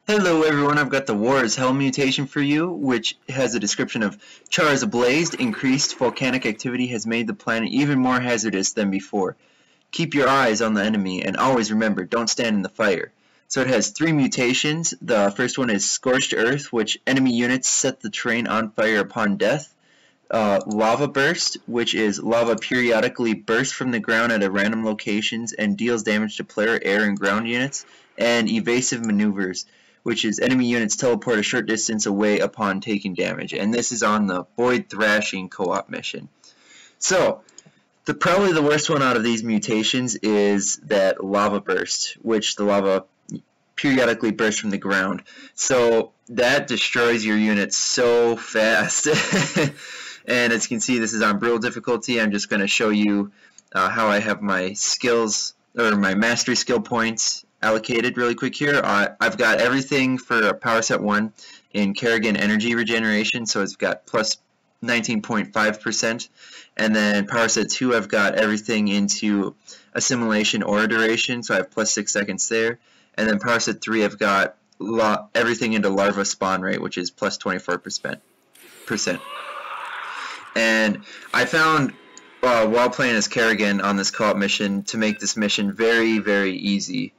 Hello everyone, I've got the War is Hell mutation for you, which has a description of chars ablaze, increased volcanic activity has made the planet even more hazardous than before. Keep your eyes on the enemy, and always remember, don't stand in the fire. So it has 3 mutations. The first one is Scorched Earth, which enemy units set the terrain on fire upon death. Lava Burst, which is lava periodically bursts from the ground at random locations and deals damage to player, air, and ground units. And Evasive Maneuvers, which is enemy units teleport a short distance away upon taking damage. And this is on the Void Thrashing Co-op Mission. So, probably the worst one out of these mutations is that Lava Burst, which the lava periodically bursts from the ground. So that destroys your units so fast. And as you can see, this is on Brutal difficulty. I'm just going to show you how I have my skills, or my mastery skill points allocated really quick here. I've got everything for Power Set 1 in Kerrigan Energy Regeneration, so it's got plus 19.5%. And then Power Set 2, I've got everything into Assimilation Aura Duration, so I have plus 6 seconds there. And then Power Set 3, I've got everything into Larva Spawn Rate, which is plus 24%. And I found, while playing as Kerrigan on this co-op mission, to make this mission very, very easy.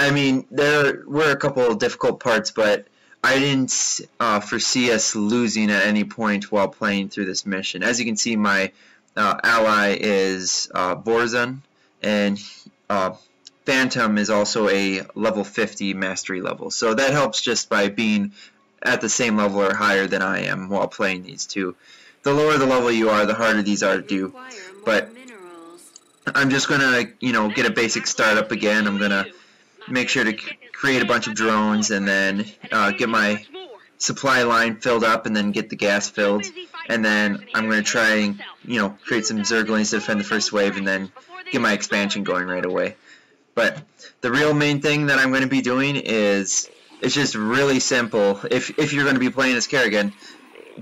I mean, there were a couple of difficult parts, but I didn't foresee us losing at any point while playing through this mission. As you can see, my ally is Borzan, and Phantom is also a level 50 mastery level. So that helps just by being at the same level or higher than I am while playing these two. The lower the level you are, the harder these are to do. But I'm just going to, get a basic startup again. I'm going to make sure to create a bunch of drones and then get my supply line filled up and then get the gas filled. And then I'm going to try and, create some Zerglings to defend the first wave and then get my expansion going right away. But the real main thing that I'm going to be doing is, it's just really simple. If you're going to be playing as Kerrigan,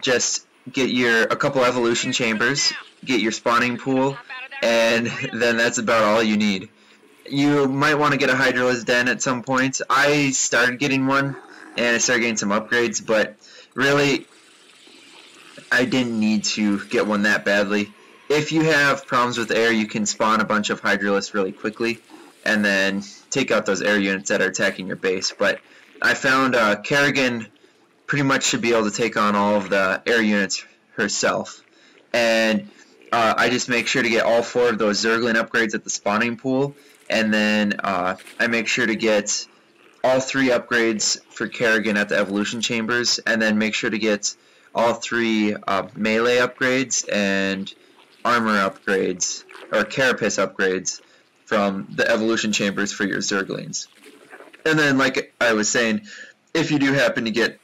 just get a couple evolution chambers, get your spawning pool, and then that's about all you need. You might want to get a Hydralisk Den at some point. I started getting one, and I started getting some upgrades, but really, I didn't need to get one that badly. If you have problems with air, you can spawn a bunch of Hydralisks really quickly, and then take out those air units that are attacking your base. But I found Kerrigan pretty much should be able to take on all of the air units herself. And I just make sure to get all 4 of those Zergling upgrades at the spawning pool. And then I make sure to get all 3 upgrades for Kerrigan at the evolution chambers. And then make sure to get all 3 melee upgrades and armor upgrades, or carapace upgrades, from the evolution chambers for your Zerglings. And then, like I was saying, if you do happen to get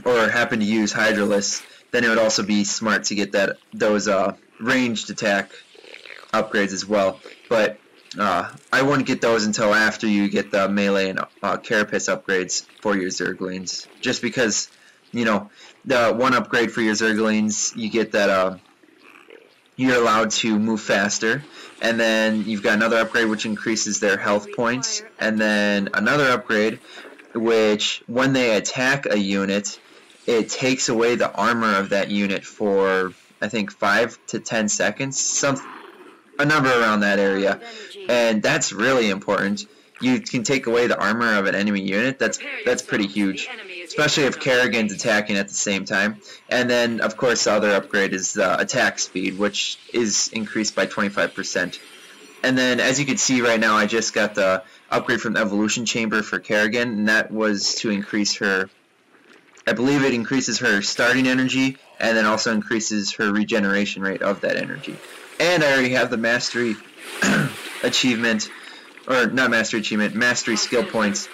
or happen to use Hydralisks, then it would also be smart to get those ranged attack upgrades as well. But I wouldn't get those until after you get the melee and carapace upgrades for your Zerglings. Just because, the one upgrade for your Zerglings, you get that you're allowed to move faster. And then you've got another upgrade which increases their health points. And then another upgrade which, when they attack a unit, it takes away the armor of that unit for, I think, 5 to 10 seconds, a number around that area. And that's really important. You can take away the armor of an enemy unit. That's pretty huge, especially if Kerrigan's attacking at the same time. And then, of course, the other upgrade is the attack speed, which is increased by 25%. And then, as you can see right now, I just got the upgrade from the Evolution Chamber for Kerrigan, and that was to increase her, I believe it increases her starting energy, and then also increases her regeneration rate of that energy. And I already have the Mastery achievement, or not Mastery achievement, Mastery skill points,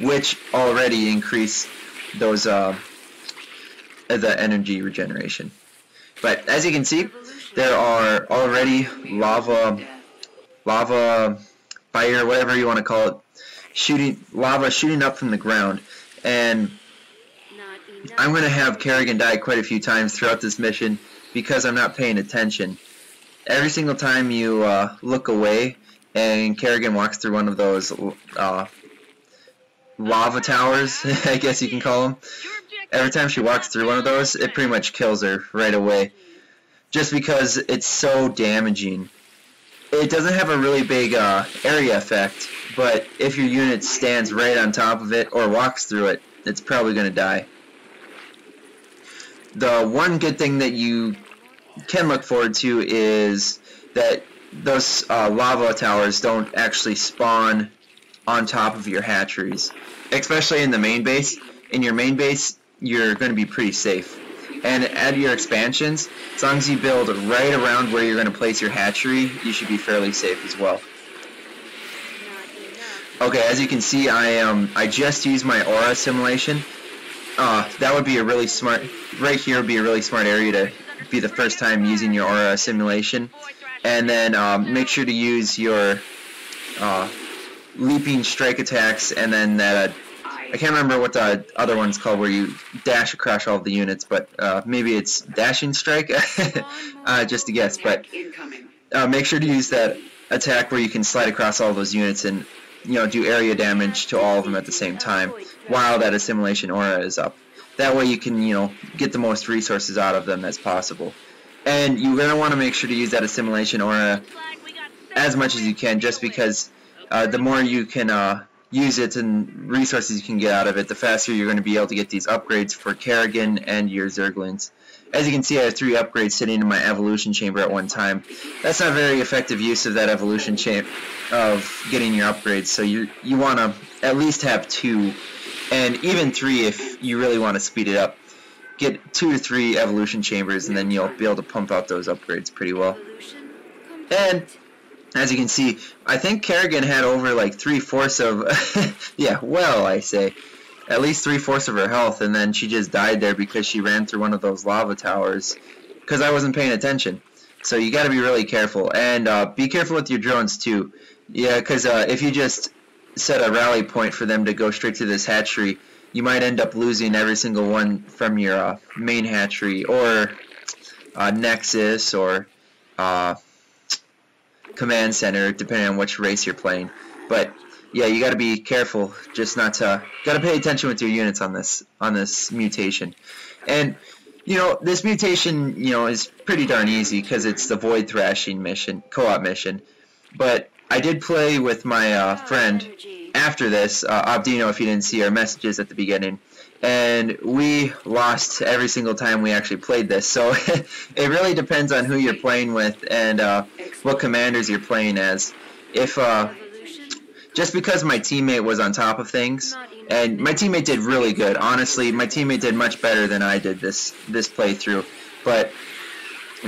which already increase those, the energy regeneration. But as you can see, there are already lava, fire, whatever you want to call it, lava shooting up from the ground. And I'm going to have Kerrigan die quite a few times throughout this mission because I'm not paying attention. Every single time you look away and Kerrigan walks through one of those lava towers, I guess you can call them. Every time she walks through one of those, it pretty much kills her right away, just because it's so damaging. It doesn't have a really big area effect, but if your unit stands right on top of it or walks through it, it's probably going to die. The one good thing that you can look forward to is that those lava towers don't actually spawn on top of your hatcheries, especially in the main base. In your main base, you're going to be pretty safe. And at your expansions, as long as you build right around where you're going to place your hatchery, you should be fairly safe as well. Okay, as you can see, I just used my aura simulation. That would be a really smart, right here would be a really smart area to be the first time using your aura simulation. And then make sure to use your leaping strike attacks, and then that I can't remember what the other one's called where you dash across all of the units, but maybe it's dashing strike, just a guess. But make sure to use that attack where you can slide across all those units and do area damage to all of them at the same time while that assimilation aura is up. That way you can get the most resources out of them as possible. And you're going to want to make sure to use that assimilation aura as much as you can, just because the more you can use it and resources you can get out of it, the faster you're going to be able to get these upgrades for Kerrigan and your Zerglings. As you can see, I have 3 upgrades sitting in my evolution chamber at one time. That's not very effective use of that evolution chamber of getting your upgrades, so you want to at least have 2, and even 3 if you really want to speed it up. Get 2 to 3 evolution chambers, and then you'll be able to pump out those upgrades pretty well. And as you can see, I think Kerrigan had over like 3/4 of, yeah, well, I say, at least 3/4 of her health, and then she just died there because she ran through one of those lava towers, because I wasn't paying attention. So you got to be really careful, and be careful with your drones too. Yeah, because if you just set a rally point for them to go straight to this hatchery, you might end up losing every single one from your main hatchery, or Nexus, or Command Center, depending on which race you're playing. But yeah, you got to be careful, just not to, got to pay attention with your units on this mutation. And this mutation is pretty darn easy because it's the Void Thrashing mission, co-op mission. But I did play with my friend after this, Abdino, if you didn't see our messages at the beginning, and we lost every single time we actually played this. So it really depends on who you're playing with and what commanders you're playing as. If just because my teammate was on top of things, and my teammate did really good. Honestly, my teammate did much better than I did this playthrough. But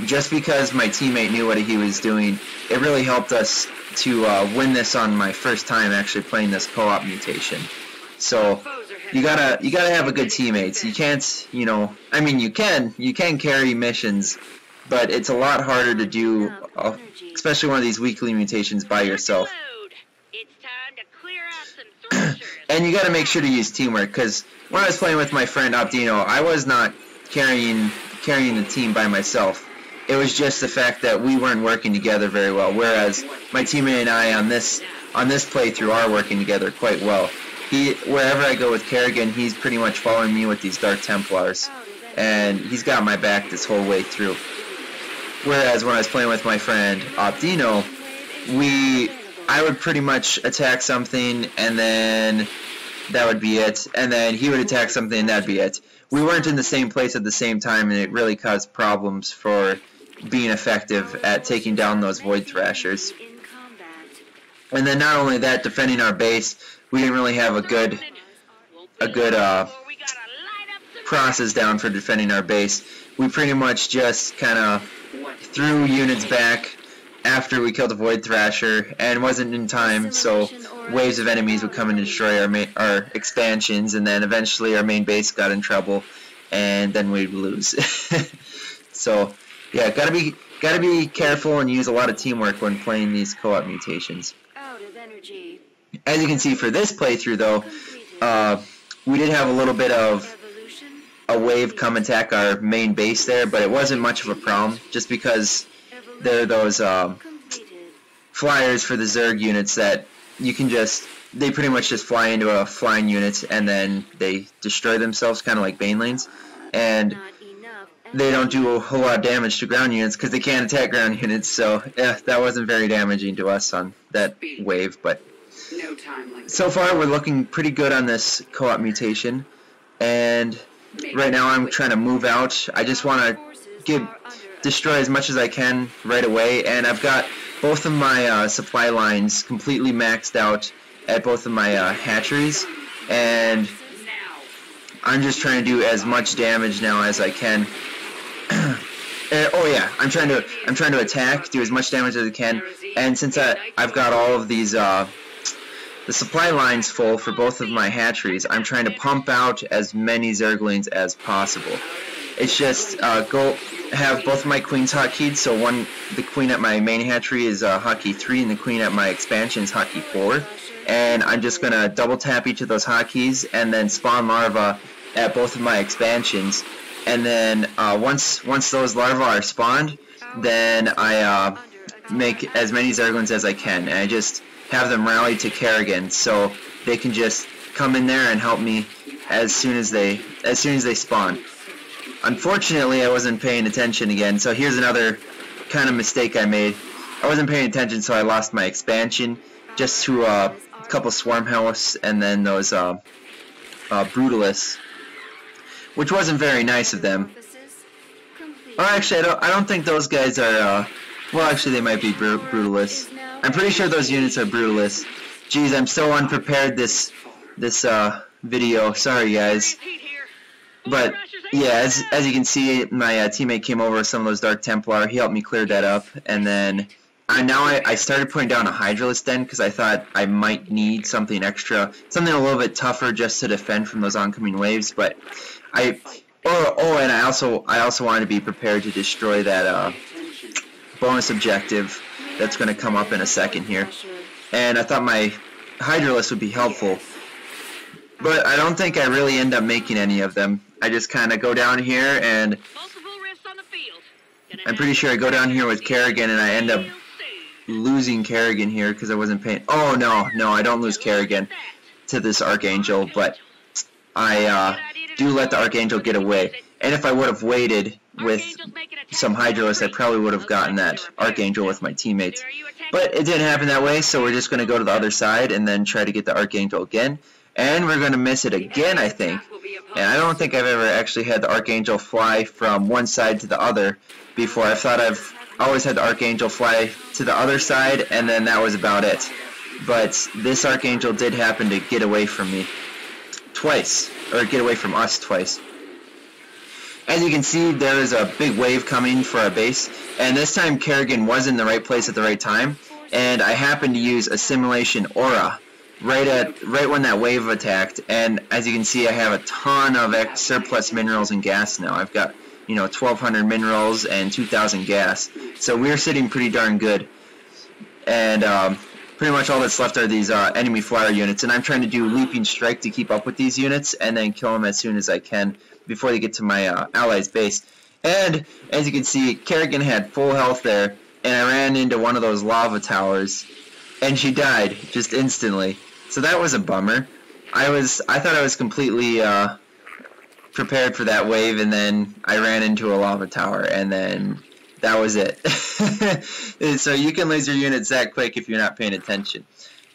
just because my teammate knew what he was doing, it really helped us to win this on my first time actually playing this co-op mutation. So you gotta have a good teammates. You can't, I mean, you can carry missions, but it's a lot harder to do, especially one of these weekly mutations by yourself. And you gotta make sure to use teamwork, because when I was playing with my friend Abdino, I was not carrying the team by myself. It was just the fact that we weren't working together very well, whereas my teammate and I on this playthrough are working together quite well. Wherever I go with Kerrigan, he's pretty much following me with these Dark Templars, and he's got my back this whole way through. Whereas when I was playing with my friend Abdino, I would pretty much attack something, and then that would be it, and then he would attack something, and that'd be it. We weren't in the same place at the same time, and it really caused problems for being effective at taking down those Void Thrashers. And then not only that, defending our base, we didn't really have a good process down for defending our base. We pretty much just kind of threw units back after we killed a Void Thrasher, and wasn't in time, so waves of enemies would come and destroy our expansions, and then eventually our main base got in trouble, and then we'd lose. So yeah, gotta be careful and use a lot of teamwork when playing these co-op mutations. As you can see for this playthrough though, we did have a little bit of a wave come attack our main base there, but it wasn't much of a problem, just because there are those flyers for the Zerg units that you can just they pretty much just fly into a flying unit and then they destroy themselves, kind of like Banelings, and they don't do a whole lot of damage to ground units because they can't attack ground units. So yeah, that wasn't very damaging to us on that wave. But so far we're looking pretty good on this co-op mutation, and right now I'm trying to move out. I just want to destroy as much as I can right away, and I've got both of my supply lines completely maxed out at both of my hatcheries, and I'm just trying to do as much damage now as I can. Oh yeah, I'm trying to attack, do as much damage as I can, and since I've got all of these the supply lines full for both of my hatcheries, I'm trying to pump out as many Zerglings as possible. It's just go have both of my queens hotkeyed, so the queen at my main hatchery is hotkey 3 and the queen at my expansion is hotkey 4, and I'm just gonna double tap each of those hotkeys and then spawn larvae at both of my expansions. And then once those larvae are spawned, then I make as many Zerglings as I can, and I just have them rally to Kerrigan, so they can just come in there and help me as soon as they spawn. Unfortunately, I wasn't paying attention again, so here's another kind of mistake I made. I wasn't paying attention, so I lost my expansion just to a couple Swarm House and then those Brutalists, which wasn't very nice of them. Or actually, I don't think those guys are, well, actually they might be Brutalists. I'm pretty sure those units are Brutalists. Jeez, I'm so unprepared this video. Sorry, guys. But, yeah, as you can see, my teammate came over with some of those Dark Templar. He helped me clear that up. And then, I started putting down a Hydralisk Den because I thought I might need something extra. Something a little bit tougher just to defend from those oncoming waves. But, and I also wanted to be prepared to destroy that bonus objective that's going to come up in a second here. And I thought my Hydralisk would be helpful. But I don't think I really end up making any of them. I just kind of go down here, and I'm pretty sure I go down here with Kerrigan, and I end up losing Kerrigan here because I wasn't paying. Oh no, I don't lose Kerrigan to this Archangel, but I do let the Archangel get away. And if I would have waited with some Hydralisk, I probably would have gotten that Archangel with my teammates. But it didn't happen that way, so we're just going to go to the other side and then try to get the Archangel again. And we're going to miss it again, I think. And I don't think I've ever actually had the Archangel fly from one side to the other before. I thought I've always had the Archangel fly to the other side, and then that was about it. But this Archangel did happen to get away from me twice, or get away from us twice. As you can see, there is a big wave coming for our base, and this time Kerrigan was in the right place at the right time, and I happened to use Assimilation Aura right when that wave attacked, and as you can see, I have a ton of surplus minerals and gas now. I've got 1,200 minerals and 2,000 gas, so we're sitting pretty darn good. And pretty much all that's left are these enemy flyer units, and I'm trying to do Leaping Strike to keep up with these units and then kill them as soon as I can before they get to my allies' base. And as you can see, Kerrigan had full health there, and I ran into one of those lava towers, and she died just instantly. So that was a bummer. I thought I was completely prepared for that wave, and then I ran into a lava tower, and then that was it. So you can lose your units that quick if you're not paying attention.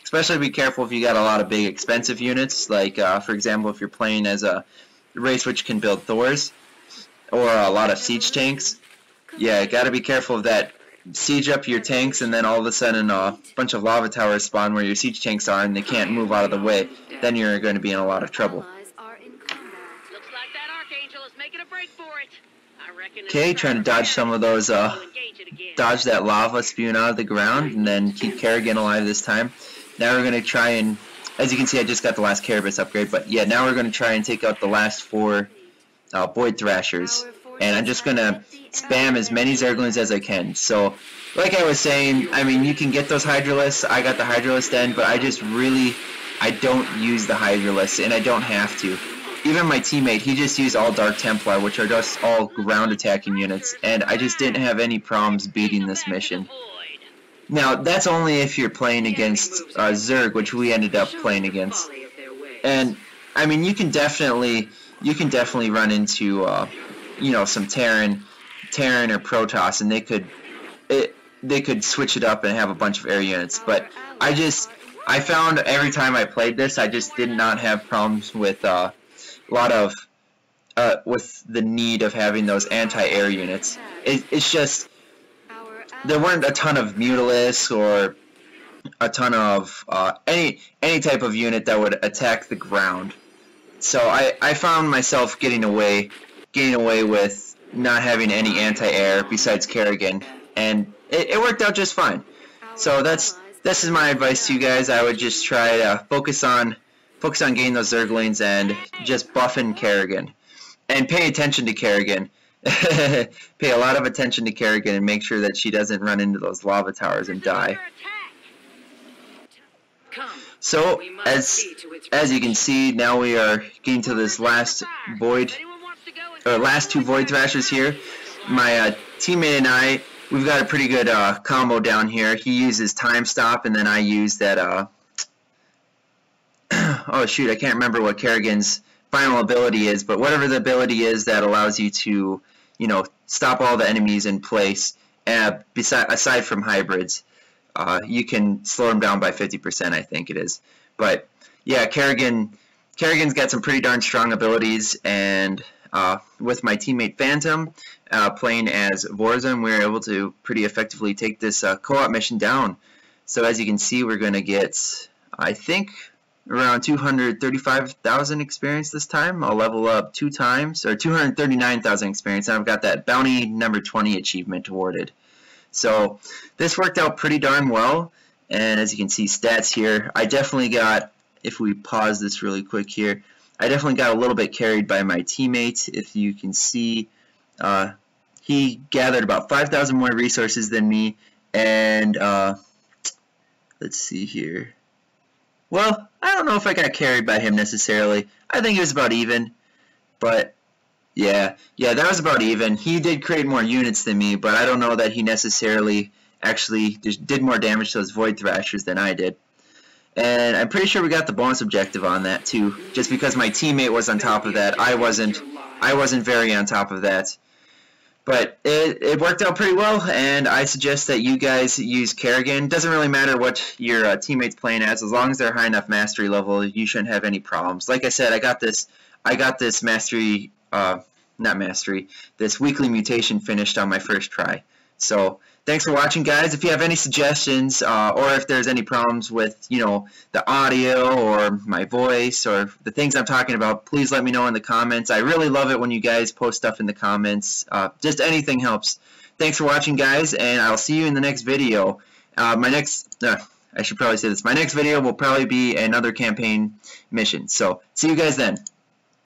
Especially be careful if you got a lot of big expensive units, like for example if you're playing as a race which can build Thors, or a lot of siege tanks. Yeah, gotta be careful of that. Siege up your tanks, and then all of a sudden a bunch of lava towers spawn where your siege tanks are and they can't move out of the way. Then you're going to be in a lot of trouble. Okay, trying to dodge some of those, dodge that lava spewing out of the ground, and then keep Kerrigan alive this time. Now we're going to try and, as you can see, I just got the last Carapace upgrade, but yeah, now we're going to try and take out the last 4 Void Thrashers. And I'm just going to spam as many Zerglings as I can. So, like I was saying, I mean, you can get those Hydralisks. I got the Hydralisk Den, but I don't use the Hydralisks, and I don't have to. Even my teammate, he just used all Dark Templar, which are just all ground attacking units, and I just didn't have any problems beating this mission. Now that's only if you're playing against Zerg, which we ended up playing against. And I mean, you can definitely run into you know, some Terran or Protoss, and they could switch it up and have a bunch of air units. But I found every time I played this, I just did not have problems with a lot of with the need of having those anti-air units. It's just there weren't a ton of Mutalisks or a ton of any type of unit that would attack the ground. So I found myself getting away with not having any anti-air besides Kerrigan, and it worked out just fine. So this is my advice to you guys. I would just try to focus on getting those Zerglings and just buffing Kerrigan. And pay attention to Kerrigan. Pay a lot of attention to Kerrigan and make sure that she doesn't run into those lava towers and die. So, as you can see, now we are getting to this last two Void Thrashers here. My teammate and I, we've got a pretty good combo down here. He uses Time Stop, and then I use that, oh shoot, I can't remember what Kerrigan's final ability is, but whatever the ability is that allows you to, you know, stop all the enemies in place, aside from hybrids. You can slow them down by 50%, I think it is. But yeah, Kerrigan's got some pretty darn strong abilities, and with my teammate Phantom playing as Vorzum, we were able to pretty effectively take this co-op mission down. So as you can see, we're going to get, I think, around 235,000 experience this time. I'll level up 2 times, or 239,000 experience, and I've got that bounty number 20 achievement awarded. So this worked out pretty darn well, and as you can see, stats here, I definitely got, if we pause this really quick here, I definitely got a little bit carried by my teammate. If you can see, he gathered about 5,000 more resources than me, and let's see here. Well, I don't know if I got carried by him necessarily. I think it was about even, but yeah, that was about even. He did create more units than me, but I don't know that he necessarily actually did more damage to those Void Thrashers than I did. And I'm pretty sure we got the bonus objective on that too, just because my teammate was on top of that. I wasn't very on top of that. But it worked out pretty well, and I suggest that you guys use Kerrigan. Doesn't really matter what your teammate's playing as long as they're high enough mastery level, you shouldn't have any problems. Like I said, I got this mastery, this weekly mutation finished on my first try. So thanks for watching, guys. If you have any suggestions, or if there's any problems with, you know, the audio or my voice or the things I'm talking about, please let me know in the comments. I really love it when you guys post stuff in the comments. Just anything helps. Thanks for watching, guys, and I'll see you in the next video. I should probably say this. My next video will probably be another campaign mission. So see you guys then.